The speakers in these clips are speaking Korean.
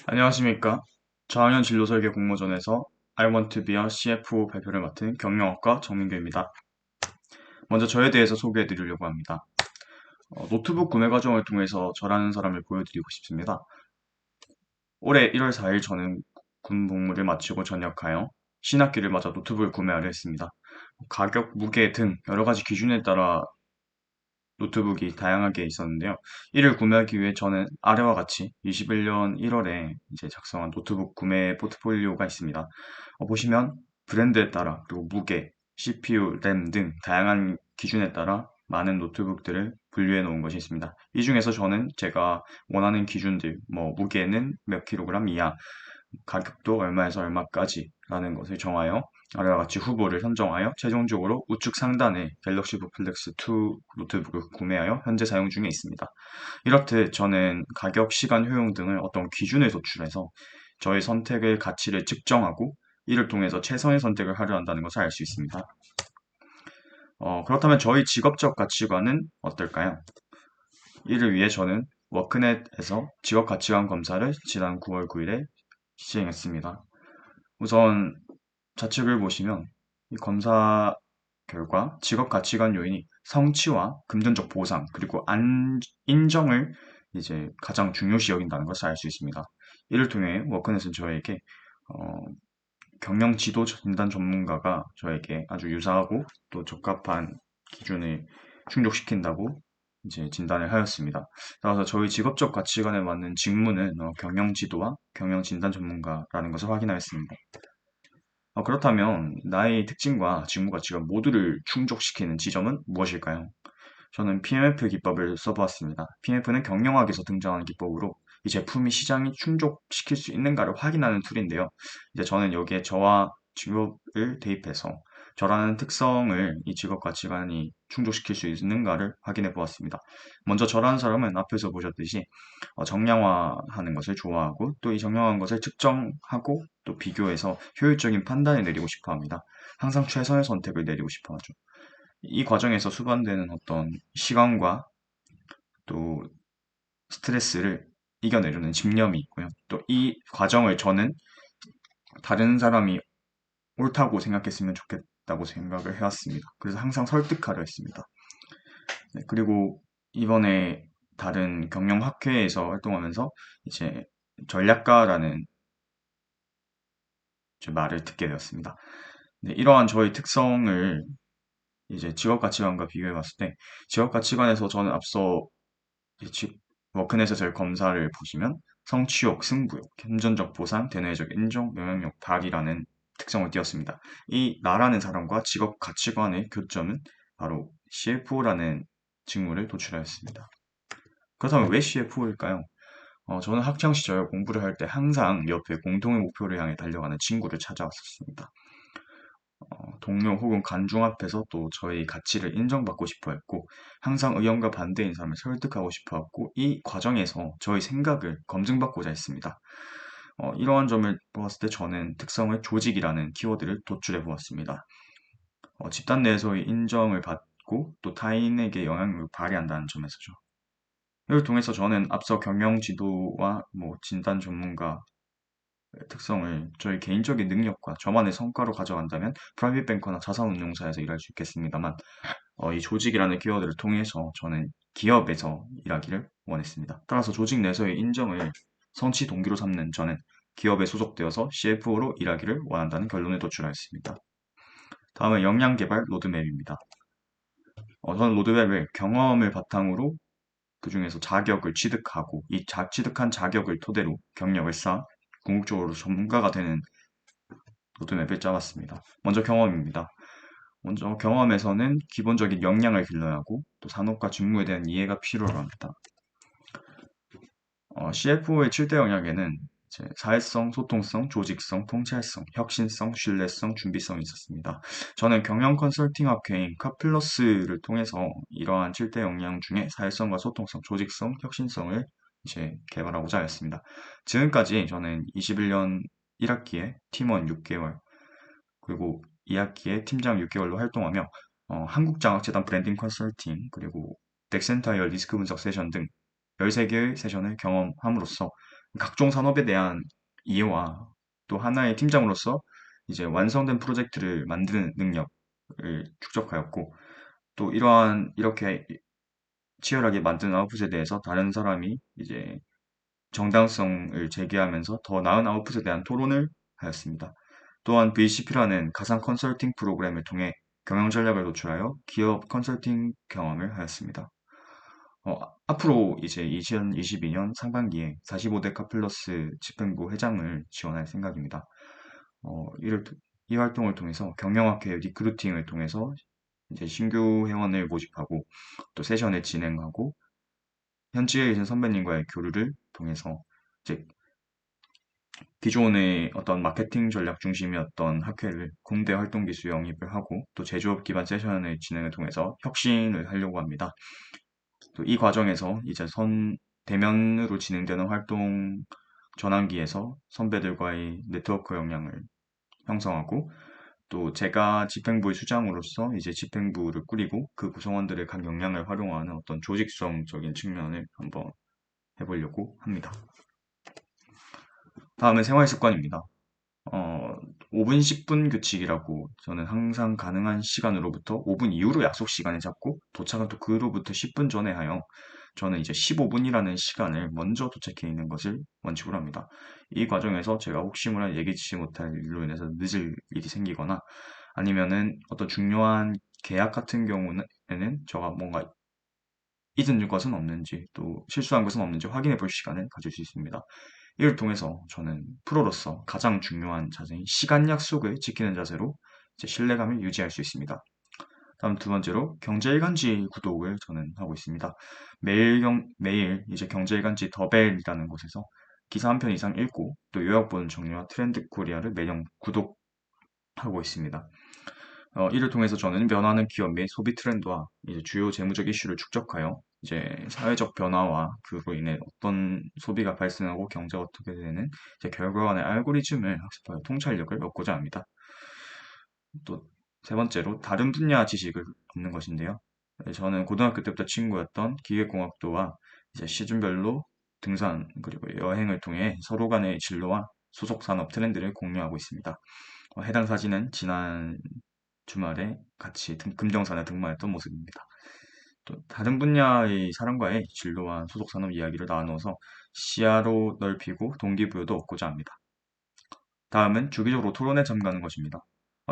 안녕하십니까. 저학년 진로 설계 공모전에서 I want to be a CFO 발표를 맡은 경영학과 정민규입니다. 먼저 저에 대해서 소개해 드리려고 합니다. 노트북 구매 과정을 통해서 저라는 사람을 보여드리고 싶습니다. 올해 1월 4일 저는 군 복무를 마치고 전역하여 신학기를 맞아 노트북을 구매하려 했습니다. 가격, 무게 등 여러 가지 기준에 따라 노트북이 다양하게 있었는데요. 이를 구매하기 위해 저는 아래와 같이 21년 1월에 이제 작성한 노트북 구매 포트폴리오가 있습니다. 보시면 브랜드에 따라 그리고 무게, CPU, 램 등 다양한 기준에 따라 많은 노트북들을 분류해 놓은 것이 있습니다. 이 중에서 저는 제가 원하는 기준들, 무게는 몇 킬로그램 이하, 가격도 얼마에서 얼마까지 라는 것을 정하여 아래와 같이 후보를 선정하여 최종적으로 우측 상단에 갤럭시 부플렉스 2 노트북을 구매하여 현재 사용 중에 있습니다. 이렇듯 저는 가격, 시간, 효용 등을 어떤 기준을 도출해서 저의 선택의 가치를 측정하고 이를 통해서 최선의 선택을 하려 한다는 것을 알 수 있습니다. 그렇다면 저희 직업적 가치관은 어떨까요? 이를 위해 저는 워크넷에서 직업 가치관 검사를 지난 9월 9일에 시행했습니다. 우선 좌측을 보시면 이 검사 결과 직업 가치관 요인이 성취와 금전적 보상 그리고 인정을 이제 가장 중요시 여긴다는 것을 알 수 있습니다. 이를 통해 워크넷은 저에게 어, 경영 지도 진단 전문가가 저에게 아주 유사하고 또 적합한 기준을 충족시킨다고 이제 진단을 하였습니다. 따라서 저희 직업적 가치관에 맞는 직무는 경영 지도와 경영 진단 전문가라는 것을 확인하였습니다. 그렇다면 나의 특징과 직무 가치가 모두를 충족시키는 지점은 무엇일까요? 저는 PMF 기법을 써보았습니다. PMF는 경영학에서 등장하는 기법으로 이 제품이 시장이 충족시킬 수 있는가를 확인하는 툴인데요. 이제 저는 여기에 저와 직업을 대입해서 저라는 특성을 이 직업 가치관이 충족시킬 수 있는가를 확인해 보았습니다. 먼저 저라는 사람은 앞에서 보셨듯이 정량화하는 것을 좋아하고 또 이 정량한 것을 측정하고 또 비교해서 효율적인 판단을 내리고 싶어 합니다. 항상 최선의 선택을 내리고 싶어 하죠. 이 과정에서 수반되는 어떤 시간과 또 스트레스를 이겨내려는 집념이 있고요. 또 이 과정을 저는 다른 사람이 옳다고 생각했으면 좋겠다고 생각을 해왔습니다. 그래서 항상 설득하려 했습니다. 네, 그리고 이번에 다른 경영학회에서 활동하면서 이제 전략가라는 이제 말을 듣게 되었습니다. 네, 이러한 저의 특성을 이제 직업 가치관과 비교해 봤을 때 직업 가치관에서 저는 앞서 워크넷에서의 검사를 보시면 성취욕, 승부욕, 금전적 보상, 대내적 인정, 영향력 발휘라는 특성을 띄었습니다. 이 나라는 사람과 직업 가치관의 교점은 바로 CFO라는 직무를 도출하였습니다. 그렇다면 왜 CFO일까요? 저는 학창 시절 공부를 할 때 항상 옆에 공통의 목표를 향해 달려가는 친구를 찾아왔었습니다. 동료 혹은 관중 앞에서 또 저의 가치를 인정받고 싶어 했고, 항상 의견과 반대인 사람을 설득하고 싶어 했고, 이 과정에서 저의 생각을 검증받고자 했습니다. 이러한 점을 보았을 때 저는 특성의 조직이라는 키워드를 도출해 보았습니다. 집단 내에서의 인정을 받고 또 타인에게 영향력을 발휘한다는 점에서죠. 이를 통해서 저는 앞서 경영 지도와 진단 전문가 특성을 저희 개인적인 능력과 저만의 성과로 가져간다면 프라이빗 뱅커나 자산운용사에서 일할 수 있겠습니다만 이 조직이라는 키워드를 통해서 저는 기업에서 일하기를 원했습니다. 따라서 조직 내에서의 인정을 성취 동기로 삼는 저는 기업에 소속되어서 CFO로 일하기를 원한다는 결론을 도출하였습니다. 다음은 역량 개발 로드맵입니다. 저는 로드맵을 경험을 바탕으로 그 중에서 자격을 취득하고 이 취득한 자격을 토대로 경력을 쌓아 궁극적으로 전문가가 되는 로드맵을 짜봤습니다. 먼저 경험입니다. 먼저 경험에서는 기본적인 역량을 길러야 하고 또 산업과 직무에 대한 이해가 필요로 합니다. CFO의 7대 역량에는 사회성, 소통성, 조직성, 통찰성, 혁신성, 신뢰성, 준비성이 있었습니다. 저는 경영 컨설팅 학회인 카플러스를 통해서 이러한 7대 역량 중에 사회성과 소통성, 조직성, 혁신성을 이제 개발하고자 하였습니다. 지금까지 저는 21년 1학기에 팀원 6개월, 그리고 2학기에 팀장 6개월로 활동하며 한국장학재단 브랜딩 컨설팅, 그리고 넥센타이어 리스크 분석 세션 등 13개의 세션을 경험함으로써 각종 산업에 대한 이해와 또 하나의 팀장으로서 이제 완성된 프로젝트를 만드는 능력을 축적하였고 또 이러한 이렇게 치열하게 만든 아웃풋에 대해서 다른 사람이 이제 정당성을 제기하면서 더 나은 아웃풋에 대한 토론을 하였습니다. 또한 VCP라는 가상 컨설팅 프로그램을 통해 경영 전략을 도출하여 기업 컨설팅 경험을 하였습니다. 앞으로 이제 2022년 상반기에 45대 카플러스 집행부 회장을 지원할 생각입니다. 이 활동을 통해서 경영학회 리크루팅을 통해서 이제 신규 회원을 모집하고 또 세션을 진행하고 현지에 계신 선배님과의 교류를 통해서 이제 기존의 어떤 마케팅 전략 중심이었던 학회를 공대 활동 기술 영입을 하고 또 제조업 기반 세션을 진행을 통해서 혁신을 하려고 합니다. 또 이 과정에서 이제 대면으로 진행되는 활동 전환기에서 선배들과의 네트워크 역량을 형성하고 또 제가 집행부의 수장으로서 이제 집행부를 꾸리고 그 구성원들의 각 역량을 활용하는 어떤 조직성적인 측면을 한번 해보려고 합니다. 다음은 생활 습관입니다. 어, 5분 10분 규칙이라고 저는 항상 가능한 시간으로부터 5분 이후로 약속 시간을 잡고 도착은 또 그로부터 10분 전에 하여 저는 이제 15분이라는 시간을 먼저 도착해 있는 것을 원칙으로 합니다. 이 과정에서 제가 혹시 몰라 예기치 못할 일로 인해서 늦을 일이 생기거나 아니면은 어떤 중요한 계약 같은 경우에는 제가 뭔가 잊은 것은 없는지 또 실수한 것은 없는지 확인해 볼 시간을 가질 수 있습니다. 이를 통해서 저는 프로로서 가장 중요한 자세인 시간 약속을 지키는 자세로 제 신뢰감을 유지할 수 있습니다. 다음 두 번째로 경제일간지 구독을 저는 하고 있습니다. 매일 이제 경제일간지 더벨이라는 곳에서 기사 한 편 이상 읽고 또 요약본 정리와 트렌드 코리아를 매년 구독하고 있습니다. 이를 통해서 저는 변화하는 기업 및 소비 트렌드와 이제 주요 재무적 이슈를 축적하여 이제 사회적 변화와 그로 인해 어떤 소비가 발생하고 경제가 어떻게 되는 이제 결과간의 알고리즘을 학습하여 통찰력을 얻고자 합니다. 또 세 번째로 다른 분야 지식을 얻는 것인데요. 저는 고등학교 때부터 친구였던 기계공학도와 이제 시즌별로 등산 그리고 여행을 통해 서로 간의 진로와 소속 산업 트렌드를 공유하고 있습니다. 해당 사진은 지난 주말에 같이 금정산에 등반했던 모습입니다. 또 다른 분야의 사람과의 진로와 소속 산업 이야기를 나누어서 시야로 넓히고 동기부여도 얻고자 합니다. 다음은 주기적으로 토론에 참가하는 것입니다.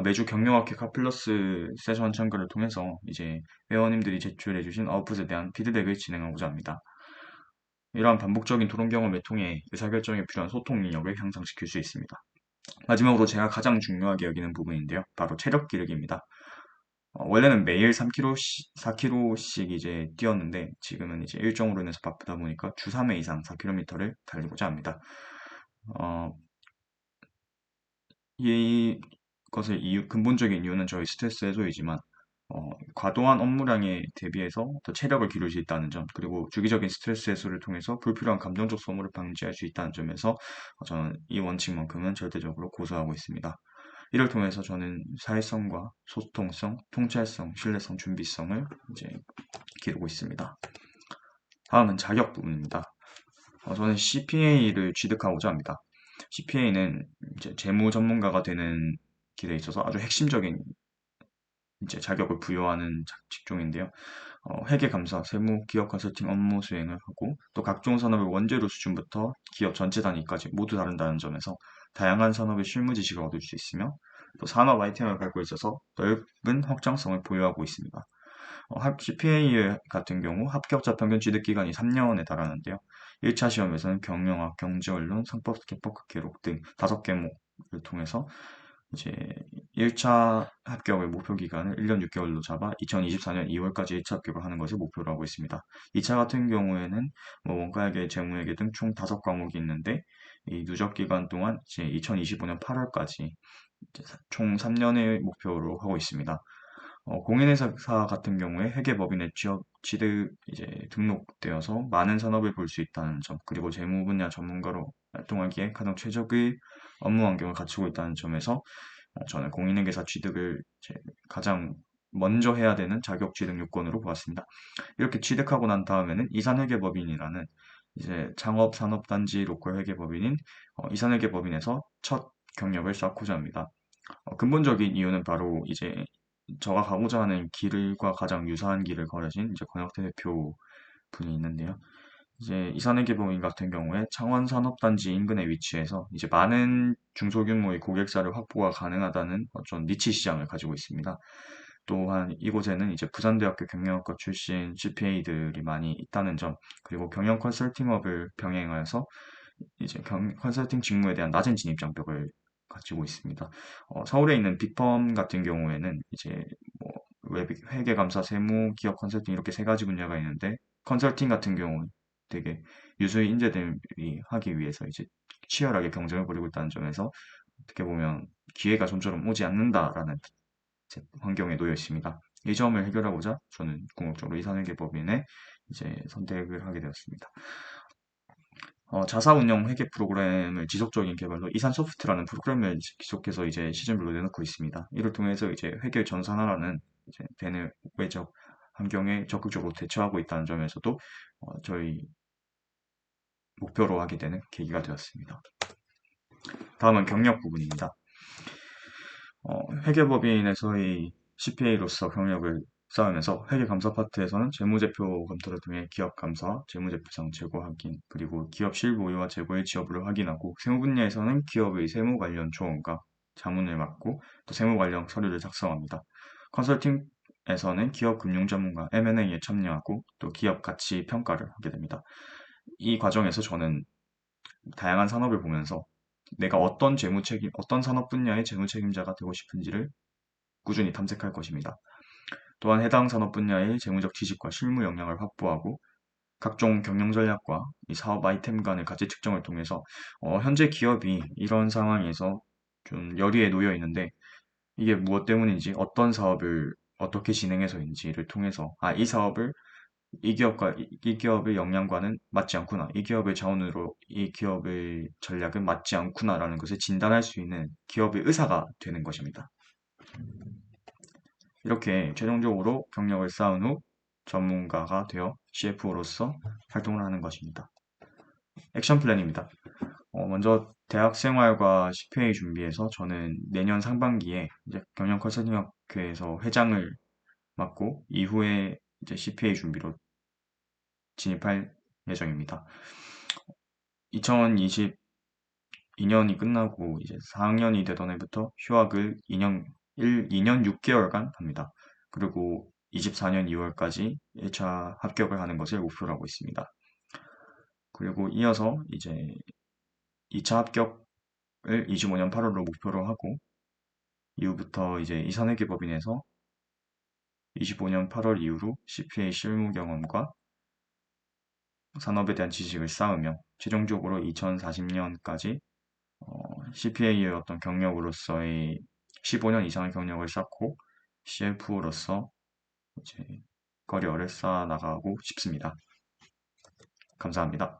매주 경영학회 카플러스 세션 참가를 통해서 이제 회원님들이 제출해주신 아웃풋에 대한 피드백을 진행하고자 합니다. 이러한 반복적인 토론 경험을 통해 의사결정에 필요한 소통 능력을 향상시킬 수 있습니다. 마지막으로 제가 가장 중요하게 여기는 부분인데요. 바로 체력 기르기입니다. 원래는 매일 3km, 4km씩 이제 뛰었는데 지금은 이제 일정으로 인해서 바쁘다 보니까 주 3회 이상 4km를 달리고자 합니다. 어, 근본적인 이유는 저희 스트레스 해소이지만 과도한 업무량에 대비해서 더 체력을 기를 수 있다는 점, 그리고 주기적인 스트레스 해소를 통해서 불필요한 감정적 소모를 방지할 수 있다는 점에서 저는 이 원칙만큼은 절대적으로 고수하고 있습니다. 이를 통해서 저는 사회성과 소통성, 통찰성, 신뢰성, 준비성을 이제 기르고 있습니다. 다음은 자격 부분입니다. 저는 CPA를 취득하고자 합니다. CPA는 이제 재무 전문가가 되는 길에 있어서 아주 핵심적인 이제 자격을 부여하는 직종인데요. 회계 감사, 세무, 기업 컨설팅 업무 수행을 하고 또 각종 산업의 원재료 수준부터 기업 전체 단위까지 모두 다른다는 점에서 다양한 산업의 실무 지식을 얻을 수 있으며 또 산업 아이템을 갖고 있어서 넓은 확장성을 보유하고 있습니다. CPA 같은 경우 합격자 평균 취득 기간이 3년에 달하는데요. 1차 시험에서는 경영학, 경제언론, 상법, 기법, 기록 등 5개목을 통해서 이제 1차 합격의 목표 기간을 1년 6개월로 잡아 2024년 2월까지 1차 합격을 하는 것을 목표로 하고 있습니다. 2차 같은 경우에는 뭐 원가회계, 재무회계 등 총 5과목이 있는데 이 누적 기간 동안 이제 2025년 8월까지 총 3년의 목표로 하고 있습니다. 공인회사 같은 경우에 회계법인의 취득 이제 등록되어서 많은 산업을 볼 수 있다는 점, 그리고 재무 분야 전문가로 활동하기에 가장 최적의 업무 환경을 갖추고 있다는 점에서 저는 공인회계사 취득을 가장 먼저 해야 되는 자격 취득 요건으로 보았습니다. 이렇게 취득하고 난 다음에는 이산회계법인이라는 이제 창업산업단지 로컬회계법인인 이산회계법인에서 첫 경력을 쌓고자 합니다. 근본적인 이유는 바로 이제 저가 가고자 하는 길과 가장 유사한 길을 걸으신 이제 권혁태 대표 분이 있는데요. 이제 이산회계법인 같은 경우에 창원산업단지 인근에 위치해서 이제 많은 중소규모의 고객사를 확보가 가능하다는 어떤 니치 시장을 가지고 있습니다. 또한 이곳에는 이제 부산대학교 경영학과 출신 CPA들이 많이 있다는 점, 그리고 경영 컨설팅업을 병행하여서 이제 컨설팅 직무에 대한 낮은 진입 장벽을 가지고 있습니다. 서울에 있는 빅펌 같은 경우에는 이제 뭐 회계감사, 세무, 기업 컨설팅 이렇게 세 가지 분야가 있는데 컨설팅 같은 경우는 되게 유수의 인재들이 하기 위해서 이제 치열하게 경쟁을 벌이고 있다는 점에서 어떻게 보면 기회가 좀처럼 오지 않는다라는 환경에 놓여 있습니다. 이 점을 해결하고자 저는 궁극적으로 이산회계법인에 이제 선택을 하게 되었습니다. 자사운영 회계 프로그램을 지속적인 개발로 이산소프트라는 프로그램을 계속해서 이제 시즌별로 내놓고 있습니다. 이를 통해서 이제 회계 전산화라는 이제 대내외적 환경에 적극적으로 대처하고 있다는 점에서도 저희 목표로 하게 되는 계기가 되었습니다. 다음은 경력 부분입니다. 회계법인에서의 CPA로서 경력을 쌓으면서 회계감사 파트에서는 재무제표 검토를 통해 기업 감사, 재무제표상 재고 확인, 그리고 기업 실보유와 재고의 지여부를 확인하고 세무 분야에서는 기업의 세무 관련 조언과 자문을 맡고 또 세무 관련 서류를 작성합니다. 컨설팅에서는 기업 금융 전문가 M&A에 참여하고 또 기업 가치 평가를 하게 됩니다. 이 과정에서 저는 다양한 산업을 보면서 내가 어떤 산업 분야의 재무 책임자가 되고 싶은지를 꾸준히 탐색할 것입니다. 또한 해당 산업 분야의 재무적 지식과 실무 역량을 확보하고 각종 경영 전략과 이 사업 아이템 간의 가치 측정을 통해서 현재 기업이 이런 상황에서 좀 열의에 놓여 있는데 이게 무엇 때문인지 어떤 사업을 어떻게 진행해서인지를 통해서 이 사업을 이 기업의 역량과는 맞지 않구나. 이 기업의 자원으로 이 기업의 전략은 맞지 않구나라는 것을 진단할 수 있는 기업의 의사가 되는 것입니다. 이렇게 최종적으로 경력을 쌓은 후 전문가가 되어 CFO로서 활동을 하는 것입니다. 액션 플랜입니다. 먼저 대학 생활과 CPA 준비해서 저는 내년 상반기에 이제 경영 컨설팅 학회에서 회장을 맡고 이후에 이제 CPA 준비로 진입할 예정입니다. 2022년이 끝나고 이제 4학년이 되던 해부터 휴학을 2년 6개월간 합니다. 그리고 24년 2월까지 1차 합격을 하는 것을 목표로 하고 있습니다. 그리고 이어서 이제 2차 합격을 25년 8월로 목표로 하고 이후부터 이제 이산회계법인에서 25년 8월 이후로 CPA 실무 경험과 산업에 대한 지식을 쌓으며 최종적으로 2040년까지 CPA의 어떤 경력으로서의 15년 이상의 경력을 쌓고 CFO로서 이제 커리어를 쌓아나가고 싶습니다. 감사합니다.